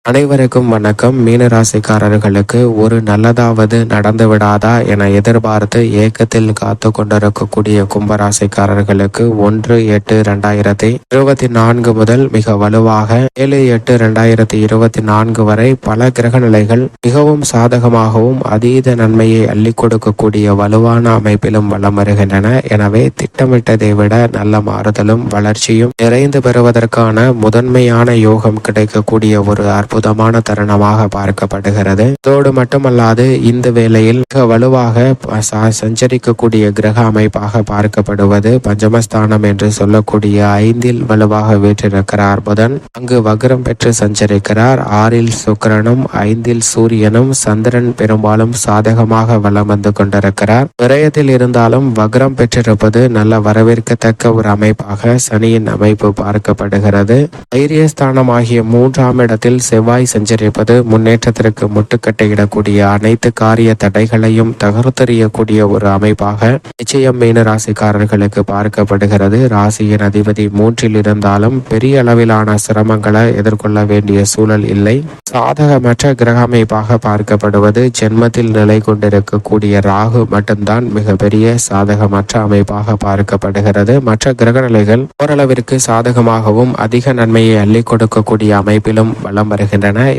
அனைவருக்கும் வணக்கம். மீனராசிக்காரர்களுக்கு ஒரு நல்லதாவது நடந்து விடாதா என எதிர்பார்த்து ஏக்கத்தில் காத்து கொண்டிருக்கக்கூடிய கும்பராசிக்காரர்களுக்கு 1/8/2024 முதல் மிக வலுவாக 7/8/2024 வரை பல கிரக நிலைகள் மிகவும் சாதகமாகவும் அதீத நன்மையை அள்ளி கொடுக்கக்கூடிய வலுவான அமைப்பிலும் வலம் வருகின்றன. எனவே திட்டமிட்டதை விட நல்ல மாறுதலும் வளர்ச்சியும் நிறைந்து பெறுவதற்கான முதன்மையான யோகம் கிடைக்கக்கூடிய ஒரு அற்புதமான தருணமாக பார்க்கப்படுகிறது. இதோடு மட்டுமல்லாது இந்த வேளையில் மிக வலுவாக சஞ்சரிக்கக்கூடிய கிரக அமைப்பாக பார்க்கப்படுவது பஞ்சமஸ்தானம் என்று சொல்லக்கூடிய 5ல் வலுவாக வீற்றிருக்கிறார் புதன். அங்கு வக்ரம் பெற்று சஞ்சரிக்கிறார். 6ல் சுக்கிரனும் 5ல் சூரியனும் சந்திரன் பெரும்பாலும் சாதகமாக வலம் வந்து கொண்டிருக்கிறார். விரயத்தில் இருந்தாலும் வக்ரம் பெற்றிருப்பது நல்ல வரவேற்கத்தக்க ஒரு அமைப்பாக சனியின் அமைப்பு பார்க்கப்படுகிறது. தைரியஸ்தானம் ஆகிய 3ஆம் இடத்தில் செவ்வாய் சஞ்சரிப்பது முன்னேற்றத்திற்கு முட்டுக்கட்டையிடக்கூடிய அனைத்து காரிய தடைகளையும் தகர்த்தெறியக்கூடிய ஒரு அமைப்பாக நிச்சயம் மீன ராசிக்காரர்களுக்கு பார்க்கப்படுகிறது. ராசியின் அதிபதி 3ல் இருந்தாலும் பெரிய அளவிலான சிரமங்களை எதிர்கொள்ள வேண்டிய சூழல் இல்லை. சாதகமற்ற கிரக அமைப்பாக பார்க்கப்படுவது ஜென்மத்தில் நிலை கொண்டிருக்கக்கூடிய ராகு மட்டும்தான் மிகப்பெரிய சாதகமற்ற அமைப்பாக பார்க்கப்படுகிறது. மற்ற கிரக நிலைகள் ஓரளவிற்கு சாதகமாகவும் அதிக நன்மையை அள்ளி கொடுக்கக்கூடிய அமைப்பிலும் வலம் வருகின்றன.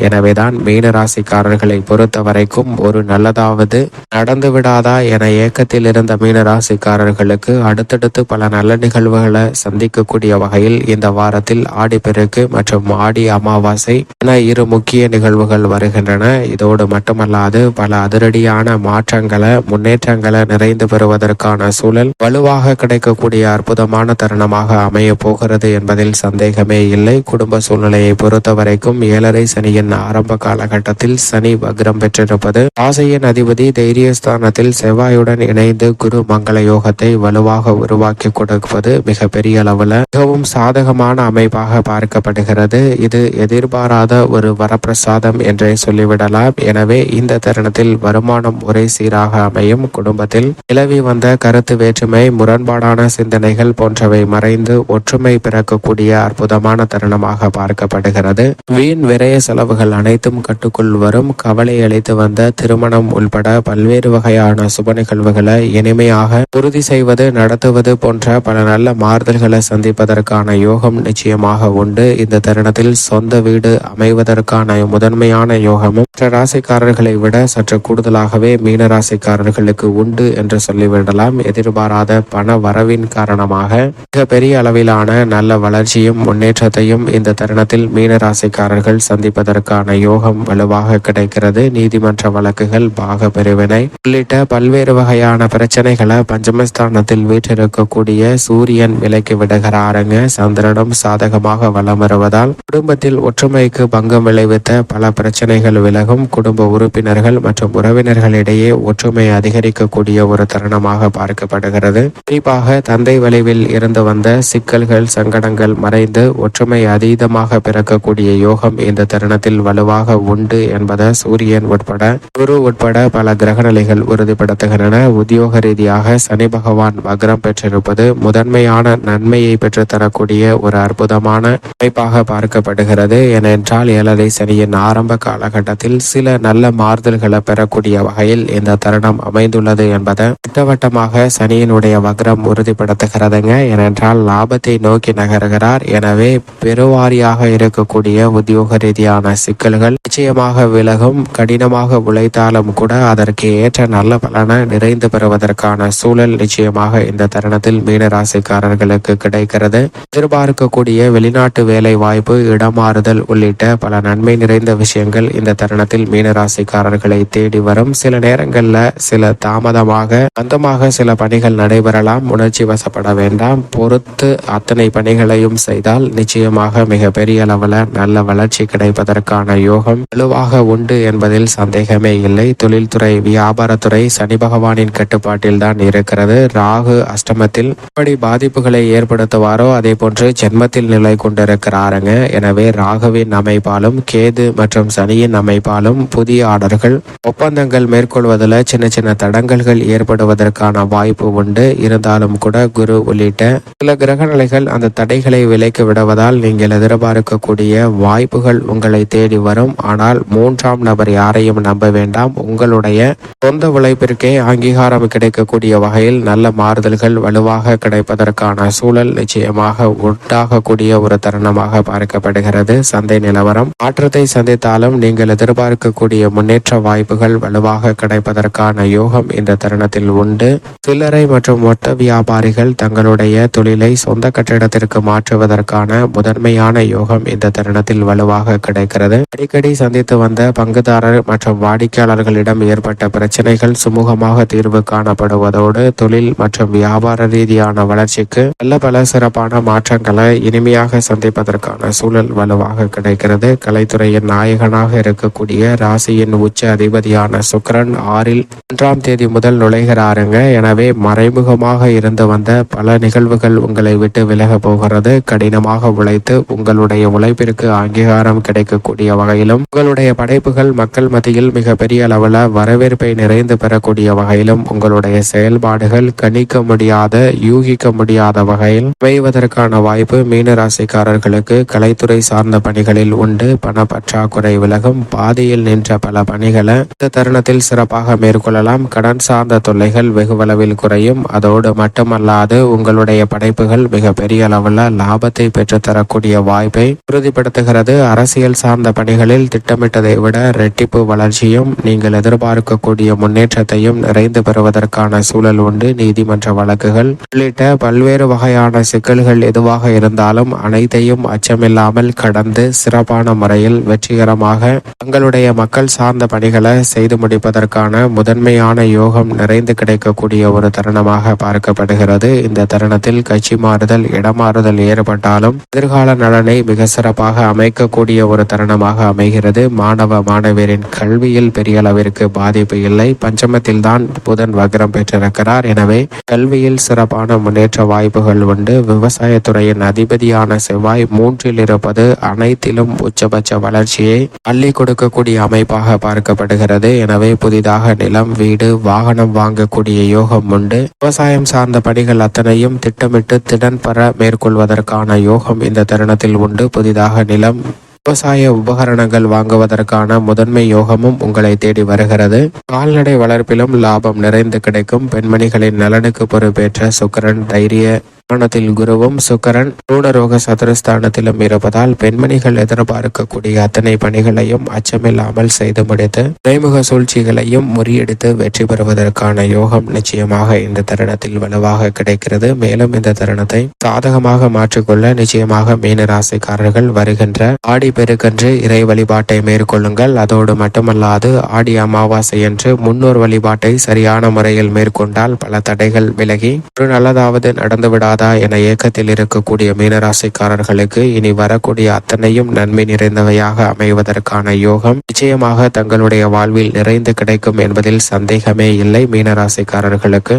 எனவேதான் மீனராசிக்காரர்களை பொறுத்த வரைக்கும் ஒரு நல்லதாவது நடந்து விடாதா என ஏக்கத்தில் இருந்த மீனராசிக்காரர்களுக்கு அடுத்தடுத்து பல நல்ல நிகழ்வுகளை சந்திக்கக்கூடிய வகையில் இந்த வாரத்தில் ஆடிப்பெருக்கு மற்றும் ஆடி அமாவாசை என 2 முக்கிய நிகழ்வுகள் வருகின்றன. இதோடு மட்டுமல்லாது பல அதிரடியான மாற்றங்களை முன்னேற்றங்களை நிறைந்து பெறுவதற்கான சூழல் வலுவாக கிடைக்கக்கூடிய அற்புதமான தருணமாக அமைய போகிறது என்பதில் சந்தேகமே இல்லை. குடும்ப சூழ்நிலையை பொறுத்த வரைக்கும் 7.5 சனியின் ஆரம்ப காலகட்டத்தில் சனி வக்ரம் பெற்றிருப்பது ராசியின் அதிபதி தைரியஸ்தானத்தில் செவ்வாயுடன் இணைந்து குரு மங்கள யோகத்தை வலுவாக உருவாக்கி கொடுப்பது மிகப்பெரிய அளவுல மிகவும் சாதகமான அமைப்பாக பார்க்கப்படுகிறது. இது எதிர்பாராத ஒரு வரப்பிரசாதம் என்றே சொல்லிவிடலாம். எனவே இந்த தருணத்தில் வருமானம் ஒரே சீராக அமையும். குடும்பத்தில் நிலவி வந்த கருத்து வேற்றுமை முரண்பாடான சிந்தனைகள் போன்றவை மறைந்து ஒற்றுமை பிறக்கக்கூடிய அற்புதமான தருணமாக பார்க்கப்படுகிறது. வீண் விரய செலவுகள் அனைத்தும் கட்டுக்குள் வரும். கவலை அளித்து வந்த திருமணம் உள்பட பல்வேறு வகையான சுப நிகழ்வுகளை இனிமையாக உறுதி செய்வது நடத்துவது போன்ற பல நல்ல மாறுதல்களை சந்திப்பதற்கான யோகம் நிச்சயமாக உண்டு. இந்த தருணத்தில் சொந்த வீடு அமைவதற்கான முதன்மையான யோகமும் மற்ற ராசிக்காரர்களை விட சற்று கூடுதலாகவே மீன ராசிக்காரர்களுக்கு உண்டு என்று சொல்லிவிடலாம். எதிர்பாராத பண வரவின் காரணமாக மிக பெரிய அளவிலான நல்ல வளர்ச்சியும் முன்னேற்றத்தையும் இந்த தருணத்தில் மீன ராசிக்காரர்கள் சந்திப்பதற்கான யோகம் வலுவாக கிடைக்கிறது. நீதிமன்ற வழக்குகள், பாக பிரிவினை உள்ளிட்ட பல்வேறு வகையான பிரச்சனைகளை பஞ்சமஸ்தானத்தில் வீற்றிருக்கக்கூடிய சூரியன் விலக்கி விடுகிறாருங்க. சந்திரனும் சாதகமாக வலம் வருவதால் குடும்பத்தில் ஒற்றுமைக்கு பங்கம் விளைவித்த பல பிரச்சனைகள் விலகும். குடும்ப உறுப்பினர்கள் மற்றும் உறவினர்களிடையே ஒற்றுமை அதிகரிக்கக்கூடிய ஒரு தருணமாக பார்க்கப்படுகிறது. குறிப்பாக தந்தை வழிவில் இருந்து வந்த சிக்கல்கள் சங்கடங்கள் மறைந்து ஒற்றுமை அதீதமாக பிறக்கக்கூடிய யோகம் இந்த தருணத்தில் வலுவாக உண்டு என்பதை சூரியன் உட்பட குரு உட்பட பல கிரகநிலைகள் உறுதிப்படுத்துகின்றன. உத்தியோக ரீதியாக சனி பகவான் வக்ரம் பெற்றிருப்பது முதன்மையான நன்மையை பெற்றுத்தரக்கூடிய ஒரு அற்புதமான அமைப்பாக பார்க்கப்படுகிறது. ஏனென்றால் 7.5 சனியின் ஆரம்ப காலகட்டத்தில் சில நல்ல மாறுதல்களை பெறக்கூடிய வகையில் இந்த தருணம் அமைந்துள்ளது என்பதை திட்டவட்டமாக சனியினுடைய வக்ரம் உறுதிப்படுத்துகிறதுங்க. ஏனென்றால் லாபத்தை நோக்கி நகர்கிறார். எனவே பெருவாரியாக இருக்கக்கூடிய உத்தியோக ரீதியான சிக்கல்கள் நிச்சயமாக விலகும். கடினமாக உழைத்தாலும் கூட அதற்கு ஏற்ற நல்ல பலனை நிறைந்து பெறுவதற்கான சூழல் நிச்சயமாக இந்த தருணத்தில் மீனராசிக்காரர்களுக்கு கிடைக்கிறது. எதிர்பார்க்கக்கூடிய வெளிநாட்டு வேலை வாய்ப்பு, இடமாறுதல் உள்ளிட்ட பல நன்மை நிறைந்த விஷயங்கள் இந்த தருணத்தில் மீனராசிக்காரர்களை தேடி வரும். சில நேரங்கள்ல சில தாமதமாக அந்தமாக சில பணிகள் நடைபெறலாம். உணர்ச்சி வசப்பட வேண்டாம். பொறுத்து அத்தனை பணிகளையும் செய்தால் நிச்சயமாக மிக பெரிய அளவுல நல்ல வளர்ச்சி கிடைப்பதற்கான யோகம் வலுவாக உண்டு என்பதில் சந்தேகமே இல்லை. தொழில்துறை, வியாபாரத்துறை சனி பகவானின் கட்டுப்பாட்டில் தான் இருக்கிறது. ராகு அஷ்டமத்தில் எப்படி பாதிப்புகளை ஏற்படுத்துவாரோ அதே போன்று ஜென்மத்தில் நிலை கொண்டிருக்கிறாருங்க. எனவே ராகுவின் அமைப்பாலும் கேது மற்றும் சனியின் அமைப்பாலும் புதிய ஆர்டர்கள், ஒப்பந்தங்கள் மேற்கொள்வதில் சின்ன சின்ன தடங்கல்கள் ஏற்படுவதற்கான வாய்ப்பு உண்டு. இருந்தாலும் கூட குரு உள்ளிட்ட சில கிரக நிலைகள் அந்த தடைகளை விலக்கி விடுவதால் நீங்கள் எதிர்பார்க்கக்கூடிய வாய்ப்புகள் உங்களை தேடி வரும். ஆனால் 3ஆம் நபர் யாரையும் நம்ப வேண்டாம். உங்களுடைய சொந்த உழைப்பிற்கே அங்கீகாரம் கிடைக்கக்கூடிய வகையில் நல்ல மாறுதல்கள் வலுவாக கிடைப்பதற்கான சூழல் நிச்சயமாக உண்டாகக்கூடிய ஒரு தருணமாக பார்க்கப்படுகிறது. சந்தை நிலவரம் மாற்றத்தை சந்தித்தாலும் நீங்கள் எதிர்பார்க்கக்கூடிய முன்னேற்ற வாய்ப்புகள் வலுவாக கிடைப்பதற்கான யோகம் இந்த தருணத்தில் உண்டு. சில்லறை மற்றும் மொத்த வியாபாரிகள் தங்களுடைய தொழிலை சொந்த கட்டிடத்திற்கு மாற்றுவதற்கான முதன்மையான யோகம் இந்த தருணத்தில் வலுவாக கிடைக்கிறது. அடிக்கடி சந்தித்து வந்த பங்குதாரர் மற்றும் வாடிக்கையாளர்களிடம் ஏற்பட்ட பிரச்சனைகள் சுமூகமாக தீர்வு காணப்படுவதோடு தொழில் மற்றும் வியாபார ரீதியான வளர்ச்சிக்கு நல்ல பல சிறப்பான மாற்றங்களை இனிமையாக சந்திப்பதற்கான சூழல் வலுவாக கிடைக்கிறது. கலைத்துறையின் நாயகனாக இருக்கக்கூடிய ராசியின் உச்ச அதிபதியான சுக்கிரன் 6இல் 1ஆம் தேதி முதல் நுழைகிறாருங்க. எனவே மறைமுகமாக இருந்து வந்த பல நிகழ்வுகள் உங்களை விட்டு விலக போகிறது. கடினமாக உழைத்து உங்களுடைய உழைப்பிற்கு அங்கீகாரம் கிடைக்கக்கூடிய வகையிலும் உங்களுடைய படைப்புகள் மக்கள் மத்தியில் மிகப்பெரிய அளவில் வரவேற்பை நிறைந்து பெறக்கூடிய வகையிலும் உங்களுடைய செயல்பாடுகள் கணிக்க முடியாத யூகிக்க முடியாத வகையில் அமைவதற்கான வாய்ப்பு மீன ராசிக்காரர்களுக்கு கலைத்துறை சார்ந்த பணிகளில் உண்டு. பண பற்றாக்குறை விலகும். பாதியில் நின்ற பல பணிகளை இந்த தருணத்தில் சிறப்பாக மேற்கொள்ளலாம். கடன் சார்ந்த தொல்லைகள் வெகுவளவில் குறையும். அதோடு மட்டுமல்லாது உங்களுடைய படைப்புகள் மிக பெரிய அளவில் லாபத்தை பெற்றுத்தரக்கூடிய வாய்ப்பை உறுதிப்படுத்துகிறது. அரசியல் சார்ந்த பணிகளில் திட்டமிட்டதை விட இரட்டிப்பு வளர்ச்சியும் நீங்கள் எதிர்பார்க்கக்கூடிய முன்னேற்றத்தையும் நிறைந்து பெறுவதற்கான சூழல் உண்டு. நீதிமன்ற வழக்குகள் உள்ளிட்ட பல்வேறு வகையான சிக்கல்கள் எதுவாக இருந்தாலும் அனைத்தையும் அச்சமில்லாமல் கடந்து சிறப்பான முறையில் வெற்றிகரமாக தங்களுடைய மக்கள் சார்ந்த பணிகளை செய்து முடிப்பதற்கான முதன்மையான யோகம் நிறைந்து கிடைக்கக்கூடிய ஒரு தருணமாக பார்க்கப்படுகிறது. இந்த தருணத்தில் கட்சி மாறுதல் இடமாறுதல் ஏற்பட்டாலும் எதிர்கால நலனை மிக சிறப்பாக அமைக்கக்கூடிய ஒரு தருணமாக அமைகிறது. மாணவ மாணவியரின் கல்வியில் பெரிய அளவிற்கு பாதிப்பு இல்லை. பஞ்சமத்தில் தான் புதன் வக்ரம் பெற்றிருக்கிறார். எனவே கல்வியில் சிறப்பான முன்னேற்ற வாய்ப்புகள் உண்டு. விவசாயத்துறையின் அதிபதியான செவ்வாய் 3இல் இருப்பது அனைத்திலும் உச்சபட்ச வளர்ச்சியை அள்ளி கொடுக்கக்கூடிய அமைப்பாக பார்க்கப்படுகிறது. எனவே புதிதாக நிலம் வீடு வாகனம் வாங்கக்கூடிய யோகம் உண்டு. விவசாயம் சார்ந்த பணிகள் அத்தனையும் திட்டமிட்டு திறன்பெற மேற்கொள்வதற்கான யோகம் இந்த தருணத்தில் உண்டு. புதிதாக நிலம் விவசாய உபகரணங்கள் வாங்குவதற்கான முதன்மை யோகமும் உங்களை தேடி வருகிறது. கால்நடை வளர்ப்பிலும் லாபம் நிறைந்து கிடைக்கும். பெண்மணிகளின் நலனுக்கு பொறுப்பேற்ற சுக்கிரன் தைரிய ஸ்தானத்தில் குருவும் சுக்கிரன் ரூணரோக சதுரஸ்தானத்திலும் இருப்பதால் பெண்மணிகள் எதிர்பார்க்கக்கூடிய அத்தனை பணிகளையும் அச்சமில்லாமல் செய்து முடித்து நேர்முக சூழ்ச்சிகளையும் முறியடித்து வெற்றி பெறுவதற்கான யோகம் நிச்சயமாக இந்த தருணத்தில் வலுவாக கிடைக்கிறது. மேலும் இந்த தருணத்தை சாதகமாக மாற்றிக்கொள்ள நிச்சயமாக மீன ராசிக்காரர்கள் வருகின்ற ஆடி பெருக்கன்று இறை வழிபாட்டை மேற்கொள்ளுங்கள். அதோடு மட்டுமல்லாது ஆடி அமாவாசை என்று முன்னோர் வழிபாட்டை சரியான முறையில் மேற்கொண்டால் பல தடைகள் விலகி ஒரு நல்லதாவது நடந்துவிடாத என ஏக்கத்தில் இருக்கக்கூடிய மீனராசிக்காரர்களுக்கு இனி வரக்கூடிய அத்தனையும் நன்மை நிறைந்தவையாக அமைவதற்கான யோகம் நிச்சயமாக தங்களுடைய வாழ்வில் நிறைந்து கிடைக்கும் என்பதில் சந்தேகமே இல்லை. மீனராசிக்காரர்களுக்கு